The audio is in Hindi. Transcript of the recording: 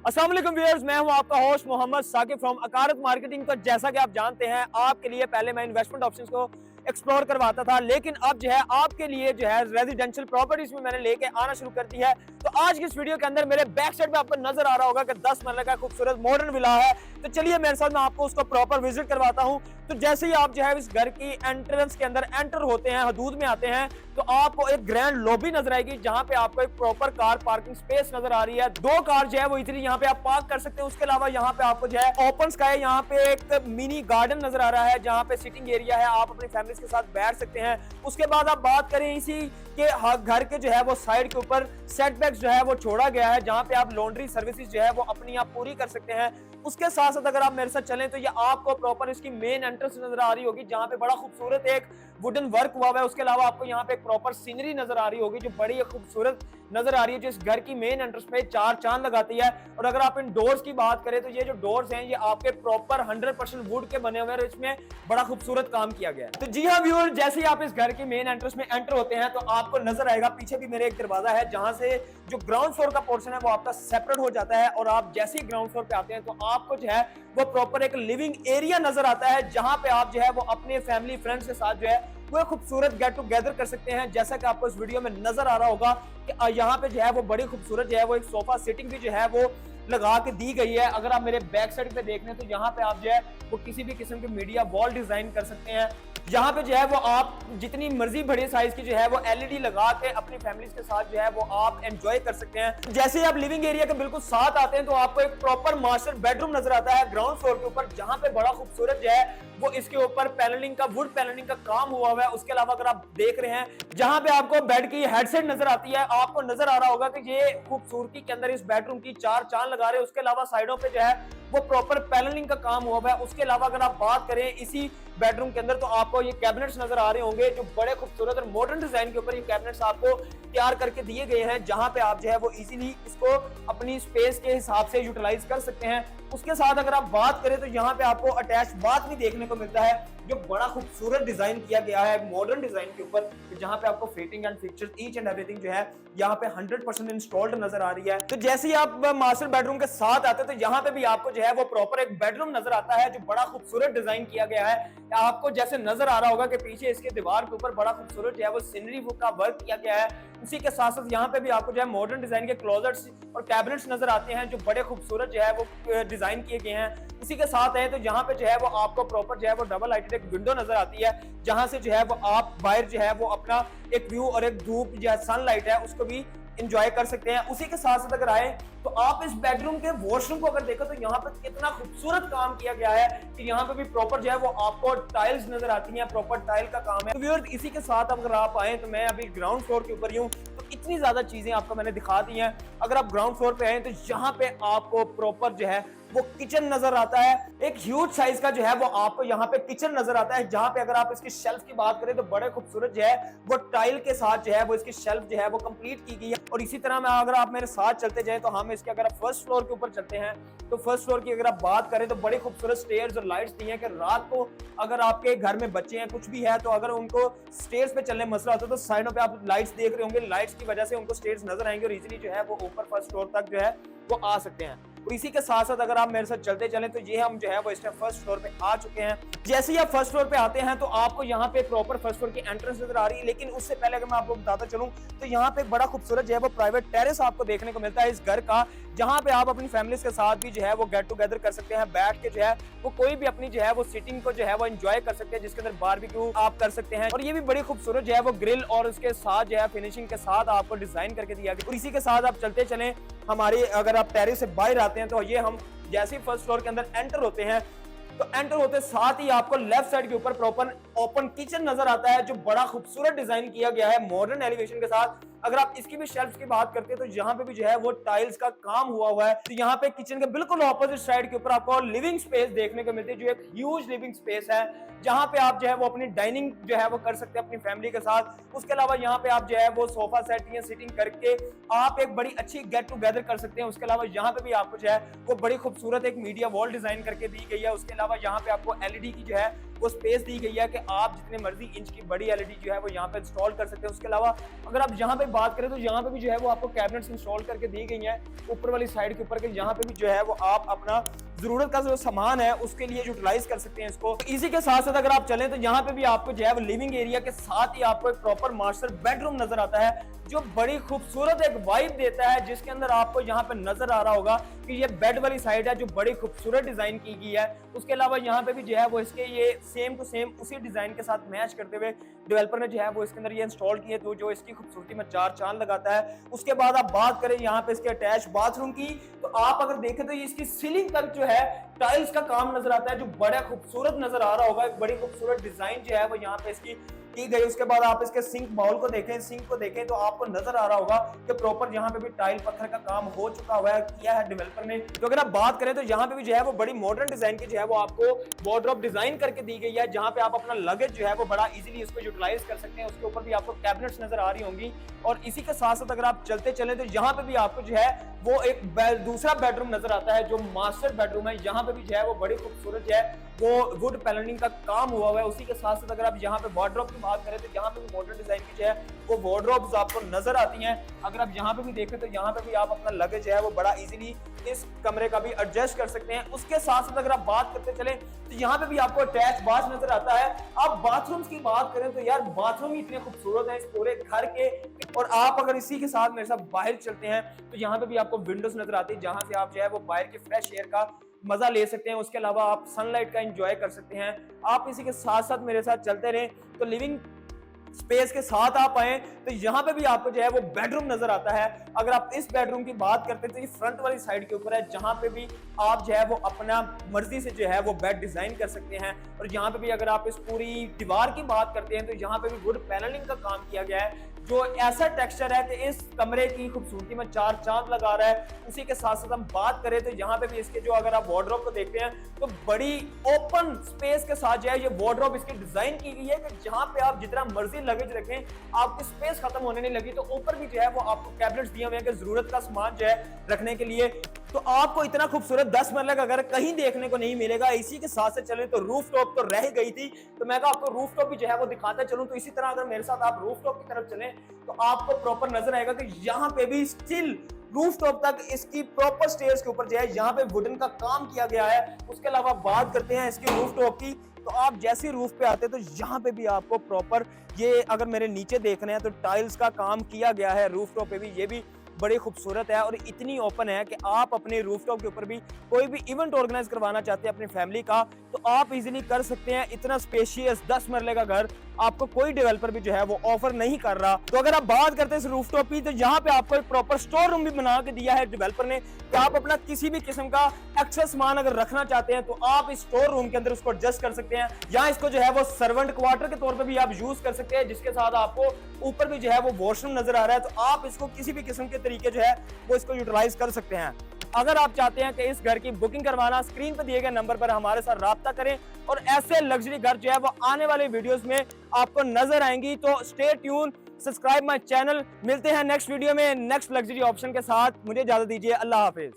अस्सलाम वालेकुम व्यूअर्स, मैं हूं आपका host Mohammad Saqib from Akarat marketing. तो जैसा कि आप जानते हैं, आपके लिए पहले मैं इन्वेस्टमेंट ऑप्शंस को एक्सप्लोर करवाता था, लेकिन अब जो है आपके लिए जो है रेजिडेंशियल प्रॉपर्टीज में मैंने लेके आना शुरू कर दी है। तो आज की इस वीडियो के अंदर मेरे बैक साइड पे आपको नजर आ रहा होगा कि 10 मरले का खूबसूरत मॉडर्न विला है। तो चलिए मेरे साथ मैं आपको उसको प्रॉपर विजिट करवाता हूँ। तो जैसे ही आप जो है इस घर की एंट्रेंस के अंदर एंटर होते हैं, हदूद में आते हैं, तो आपको एक ग्रैंड लॉबी नजर आएगी, जहां पे आपको एक प्रॉपर कार पार्किंग स्पेस नजर आ रही है। 2 कार जो है वो इजीली यहाँ पे आप पार्क कर सकते हैं। उसके अलावा यहाँ पे आपको जो है ओपन स्काई, यहाँ पे एक मिनी गार्डन नजर आ रहा है, जहाँ पे सिटिंग एरिया है, आप अपनी फैमिली के साथ बैठ सकते हैं। उसके बाद आप बात करें इसी के घर के जो है वो साइड के ऊपर सेटबैक्स जो है वो छोड़ा गया है, जहाँ पे आप लॉन्ड्री सर्विसेज जो है वो अपनी आप पूरी कर सकते हैं। उसके साथ साथ अगर आप मेरे साथ चलें तो ये आपको प्रॉपर इसकी मेन एंट्रेंस नजर आ रही होगी, जहां पे बड़ा खूबसूरत एक वुडन वर्क हुआ हुआ है। उसके अलावा आपको यहाँ पे एक प्रॉपर सीनरी नजर आ रही होगी, जो बड़ी खूबसूरत नजर आ रही है, जो इस घर की मेन एंट्रेंस पे 4 चांद लगाती है। और अगर आप इन डोर्स की बात करें तो ये जो डोर्स हैं ये आपके प्रॉपर 100% वुड के बने हुए हैं, इसमें बड़ा खूबसूरत काम किया गया है। तो जी हाँ व्यूअर, जैसे ही आप इस घर की मेन एंट्रेंस में एंटर होते हैं तो आपको नजर आएगा पीछे भी मेरे एक दरवाजा है, जहां से जो ग्राउंड फ्लोर का पोर्शन है वो आपका सेपरेट हो जाता है। और आप जैसे ही ग्राउंड फ्लोर पे आते हैं तो आपको जो है वो प्रॉपर एक लिविंग एरिया नजर आता है, जहां पे आप जो है वो अपने फैमिली फ्रेंड्स के साथ जो है वो खूबसूरत गेट टुगेदर कर सकते हैं। जैसा कि आपको इस वीडियो में नजर आ रहा होगा कि यहाँ पे जो है वो बड़ी खूबसूरत जो है वो एक सोफा सिटिंग भी जो है वो लगा के दी गई है। अगर आप मेरे बैक साइड पे देख लें तो यहाँ पे आप जो है वो किसी भी किस्म की मीडिया वॉल डिजाइन कर सकते हैं। यहाँ पे जो है वो आप जितनी मर्जी बड़ी साइज की जो है वो एलईडी लगा के अपनी फैमिली के साथ जो है वो आप एंजॉय कर सकते हैं। जैसे ही आप लिविंग एरिया के बिल्कुल साथ आते हैं तो आपको एक प्रॉपर मास्टर बेडरूम नजर आता है ग्राउंड फ्लोर के ऊपर, जहां पे बड़ा खूबसूरत जो है वो इसके ऊपर पैनलिंग का वुड पैनलिंग का काम हुआ हुआ है। उसके अलावा अगर आप देख रहे हैं जहां पे आपको बेड की हेडसेट नजर आती है, आपको नजर आ रहा होगा कि ये खूबसूरती के अंदर इस बेडरूम की 4 चांद लगा रहे हैं। उसके अलावा साइडों पे जो है वो प्रॉपर पैनलिंग का काम हुआ हुआ है। उसके अलावा अगर आप बात करें इसी बेडरूम के अंदर तो आपको ये कैबिनेट्स नजर आ रहे होंगे, जो बड़े खूबसूरत और मॉडर्न डिजाइन के ऊपर ये कैबिनेट्स आपको तैयार करके दिए गए हैं, जहां पे आप जो है वो इजीली इसको अपनी स्पेस के हिसाब से यूटिलाइज कर सकते हैं। उसके साथ अगर आप बात करें तो यहाँ पे आपको अटैच बाथ भी देखने को मिलता है, जो बड़ा खूबसूरत डिजाइन किया गया है मॉडर्न डिजाइन के ऊपर, जहां पे आपको fitting and fixtures each and everything जो है यहाँ पे 100% इंस्टॉल्ड नजर आ रही है। तो जैसे ही आप मास्टर बेडरूम के साथ आते हैं तो यहाँ पे भी आपको जो है वो प्रॉपर एक बेडरूम नजर आता है, जो बड़ा खूबसूरत डिजाइन किया गया है। आपको जैसे नजर आ रहा होगा कि पीछे इसके दीवार के ऊपर बड़ा खूबसूरत जो है वो सीनरी का वर्क किया गया है। उसी के साथ साथ यहाँ पे भी आपको जो है मॉडर्न डिजाइन के क्लोजेट्स और कैबिनेट्स नजर आते हैं, जो बड़े खूबसूरत जो है वो डिजाइन किए गए हैं। इसी के साथ है तो यहाँ पे जो है वो आपको प्रॉपर जो है वो डबल लाइटेड एक विंडो नजर आती है, जहां से जो है वो आप बाहर जो है वो अपना एक व्यू और एक धूप जो है सनलाइट है उसको भी एंजॉय कर सकते हैं। उसी के साथ साथ अगर आए तो आप इस बेडरूम के वॉशरूम को अगर देखो तो यहाँ पे कितना खूबसूरत काम किया गया है कि यहाँ पे भी प्रॉपर जो है वो आपको टाइल्स नजर आती हैं, प्रॉपर टाइल का काम है। तो व्यूअर्स, इसी के साथ अगर आप आए तो मैं अभी ग्राउंड फ्लोर के ऊपर ही हूँ, तो इतनी ज्यादा चीजें आपको मैंने दिखा दी हैं। अगर आप ग्राउंड फ्लोर पे आए तो यहाँ पे आपको प्रॉपर जो है वो किचन नजर आता है, एक ह्यूज साइज का जो है वो आपको यहाँ पे किचन नजर आता है, जहां पे अगर आप इसकी शेल्फ की बात करें तो बड़े खूबसूरत जो है वो टाइल के साथ जो है वो इसकी शेल्फ जो है वो कंप्लीट की गई है। और इसी तरह में अगर आप मेरे साथ चलते जाएं तो हम इसके अगर फर्स्ट फ्लोर के ऊपर चलते हैं तो फर्स्ट फ्लोर की अगर आप बात करें तो बड़ी खूबसूरत स्टेयर्स और लाइट्स दी हैं कि रात को अगर आपके घर में बच्चे हैं कुछ भी है तो अगर उनको स्टेयर्स पे चलने मसला होता है तो साइडों पे आप लाइट्स देख रहे होंगे, लाइट्स की वजह से उनको स्टेयर्स नजर आएंगे और इजीली जो है वो ऊपर फर्स्ट फ्लोर तक जो है वो आ सकते हैं। और इसी के साथ साथ अगर आप मेरे साथ चलते चलें तो ये हम जो है वो इस टाइम फर्स्ट फ्लोर पे आ चुके हैं। जैसे ही आप फर्स्ट फ्लोर पे आते हैं तो आपको यहाँ पे प्रॉपर फर्स्ट फ्लोर की एंट्रेंस नजर आ रही है, लेकिन उससे पहले अगर मैं आपको बताता चलूं तो यहाँ पे एक बड़ा खूबसूरत जो है वो प्राइवेट टेरेस आपको देखने को मिलता है इस घर का, जहां पे आप अपनी फैमिली के साथ भी जो है वो गेट टुगेदर कर सकते हैं, बैठ के जो है वो कोई भी अपनी जो है वो सिटिंग को जो है वो एंजॉय कर सकते हैं, जिसके अंदर बारबेक्यू आप कर सकते हैं। और ये भी बड़ी खूबसूरत जो है वो ग्रिल और उसके साथ जो है फिनिशिंग के साथ आपको डिजाइन करके दिया गया। और इसी के साथ आप चलते चलें हमारी अगर आप टेरेस से बाहर आते हैं तो ये हम जैसे ही फर्स्ट फ्लोर के अंदर एंटर होते हैं तो एंटर होते साथ ही आपको लेफ्ट साइड के ऊपर प्रॉपर ओपन किचन नजर आता है, जो बड़ा खूबसूरत डिजाइन किया गया है मॉडर्न एलिवेशन के साथ। अगर आप इसकी भी शेल्फ की बात करते हैं तो यहाँ पे भी जो है वो टाइल्स का काम हुआ हुआ है। तो यहाँ पे किचन के बिल्कुल ऑपोजिट साइड के ऊपर आपको लिविंग स्पेस देखने को मिलती है, जो एक ह्यूज लिविंग स्पेस है, जहां पे आप जो है वो अपनी डाइनिंग जो है वो कर सकते हैं अपनी फैमिली के साथ। उसके अलावा यहाँ पे आप जो है वो सोफा सेट या सिटिंग करके आप एक बड़ी अच्छी गेट टुगेदर कर सकते हैं। उसके अलावा यहाँ पे भी आपको जो है वो बड़ी खूबसूरत एक मीडिया वॉल डिजाइन करके दी गई है। उसके अलावा यहाँ पे आपको एलईडी की जो है वो स्पेस दी गई है कि आप जितने मर्जी इंच की बड़ी एलईडी जो है वो यहाँ पे इंस्टॉल कर सकते हैं। उसके अलावा अगर आप यहाँ पे बात करें तो यहाँ पे भी जो है वो आपको कैबिनेट्स इंस्टॉल करके दी गई हैं ऊपर वाली साइड के ऊपर, के यहाँ पे भी जो है वो आप अपना जरूरत का जो सामान है उसके लिए यूटिलाइज कर सकते हैं इसको। इसी के साथ साथ अगर आप चलें तो यहाँ पे भी आपको जो है वो लिविंग एरिया के साथ ही आपको एक प्रॉपर मास्टर बेडरूम नजर आता है जो बड़ी खूबसूरत एक वाइब देता है, जिसके अंदर आपको यहाँ पे नजर आ रहा होगा कि ये बेड वाली साइड है जो बड़ी खूबसूरत डिजाइन की गई है। उसके अलावा यहाँ पे भी जो है वो इसके ये सेम टू सेम उसी डिजाइन के साथ मैच करते हुए डेवलपर ने जो है वो इसके अंदर ये इंस्टॉल किए तो जो इसकी खूबसूरती में चार चांद लगाता है। उसके बाद आप बात करें यहाँ पे इसके अटैच बाथरूम की, तो आप अगर देखें तो इसकी सीलिंग तक जो है टाइल्स का काम नजर आता है जो बड़ा खूबसूरत नजर आ रहा होगा। एक बड़ी खूबसूरत डिजाइन जो है वो यहाँ पे इसकी की गई। उसके बाद आप इसके सिंक बाउल को देखें, सिंक को देखें तो आपको नजर आ रहा होगा कि प्रॉपर यहाँ पे भी टाइल पत्थर का काम हो चुका हुआ है, किया है डेवलपर ने। तो अगर आप बात करें तो यहाँ पे भी जो है वो बड़ी मॉडर्न डिजाइन की जो है वो आपको वार्डरोब डिजाइन करके दी गई है, जहाँ पे आप अपना लगेज जो है वो बड़ा इजीली इसको यूटिलाइज कर सकते हैं। उसके ऊपर भी आपको कैबिनेट्स नजर आ रही होंगी। और इसी के साथ साथ अगर आप चलते चले तो यहाँ पे भी आपको जो है वो एक दूसरा बेडरूम नजर आता है जो मास्टर बेडरूम है। यहाँ पे भी जो है वो बड़ी खूबसूरत जो है वो वुड पैनलिंग का काम हुआ हुआ है। उसी के साथ साथ अगर आप यहाँ पे वार्डरोब की बात करें तो यहाँ पे भी मॉडर्न डिजाइन की जो है वो वार्डरोब्स आपको नजर आती हैं। अगर आप यहाँ पे भी देखें तो यहाँ पे भी आप अपना लगेज जो है वो बड़ा इजीली इस कमरे का भी एडजस्ट कर सकते हैं। उसके साथ साथ अगर आप बात करते चले तो यहाँ पे भी आपको अटैच बाथ नजर आता है। आप बाथरूम्स की बात करें तो यार बाथरूम ही इतने खूबसूरत हैं इस पूरे घर के। और आप अगर इसी के साथ मेरे साथ बाहर चलते हैं तो यहाँ पे भी आपको विंडोज नजर आती है जहां से आप जो है वो बाहर की फ्रेश एयर का मजा ले सकते हैं। उसके अलावा आप सनलाइट का एंजॉय कर सकते हैं। आप इसी के साथ साथ मेरे साथ चलते रहें तो लिविंग स्पेस के साथ आप आए तो यहाँ पे भी आपको जो है वो बेडरूम नजर आता है। अगर आप इस बेडरूम की बात करते हैं तो ये फ्रंट वाली साइड के ऊपर है जहाँ पे भी आप जो है वो अपना मर्जी से जो है वो बेड डिजाइन कर सकते हैं। और यहाँ पे भी अगर आप इस पूरी दीवार की बात करते हैं तो यहाँ पे भी वुड पैनलिंग का काम किया गया है जो ऐसा टेक्सचर है कि इस कमरे की खूबसूरती में चार चांद लगा रहा है। उसी के साथ साथ हम बात करें तो यहाँ पे भी इसके जो अगर आप वार्डरोब को देखते हैं तो बड़ी ओपन स्पेस के साथ जो है ये वार्डरोब इसकी डिजाइन की गई है कि जहाँ पे आप जितना मर्जी लगेज रखें आपकी स्पेस खत्म होने नहीं लगी। तो ऊपर भी जो है वो आपको कैबिनेट्स दिए हुए हैं कि जरूरत का सामान जो है रखने के लिए। तो आपको इतना खूबसूरत 10 मरले का घर कहीं देखने को नहीं मिलेगा। इसी के साथ से चले तो रूफ टॉप तो रह गई थी, तो मैं आपको रूफ टॉप भी जो है वो दिखाता चलूं। तो इसी तरह अगर मेरे साथ आप रूफ टॉप की तरफ चलें तो आपको प्रॉपर नजर आएगा कि यहाँ पे भी स्टिल रूफ टॉप तक इसकी प्रॉपर स्टेयर्स के ऊपर जो है यहाँ पे वुडन का काम किया गया है। उसके अलावा बात करते हैं इसकी रूफ टॉप की, तो आप जैसे रूफ पे आते हैं तो यहाँ पे भी आपको प्रॉपर ये अगर मेरे नीचे देख रहे हैं तो टाइल्स का काम किया गया है रूफ टॉप पे भी। ये भी बड़ी खूबसूरत है और इतनी ओपन है कि आप अपने रूफटॉप के ऊपर भी कोई भी इवेंट ऑर्गेनाइज करवाना चाहते हैं अपनी फैमिली का तो आप इजीली कर सकते हैं। इतना स्पेशियस 10 मरले का घर आपको कोई डेवलपर भी जो है वो ऑफर नहीं कर रहा। तो अगर आप बात करते हैं इस रूफटॉप की तो यहाँ पे आपको एक प्रॉपर स्टोर रूम भी बना के दिया है डेवलपर ने कि आप अपना किसी भी किस्म का एक्स्ट्रा सामान अगर रखना चाहते हैं तो आप इस स्टोर रूम के अंदर उसको एडजस्ट कर सकते हैं। यहाँ इसको जो है वो सर्वेंट क्वार्टर के तौर पर भी आप यूज कर सकते हैं, जिसके साथ आपको ऊपर भी जो है वो वॉशरूम नजर आ रहा है। तो आप इसको किसी भी किस्म के तरीके जो है वो इसको यूटिलाइज कर सकते हैं। अगर आप चाहते हैं कि इस घर की बुकिंग करवाना स्क्रीन पर दिए गए नंबर पर हमारे साथ राब्ता करें और ऐसे लग्जरी घर जो है वो आने वाले वीडियोस में आपको नजर आएंगी। तो stay tune, subscribe my channel. मिलते हैं नेक्स्ट वीडियो में नेक्स्ट लग्जरी ऑप्शन के साथ। मुझे इजाजत दीजिए, अल्लाह हाफिज।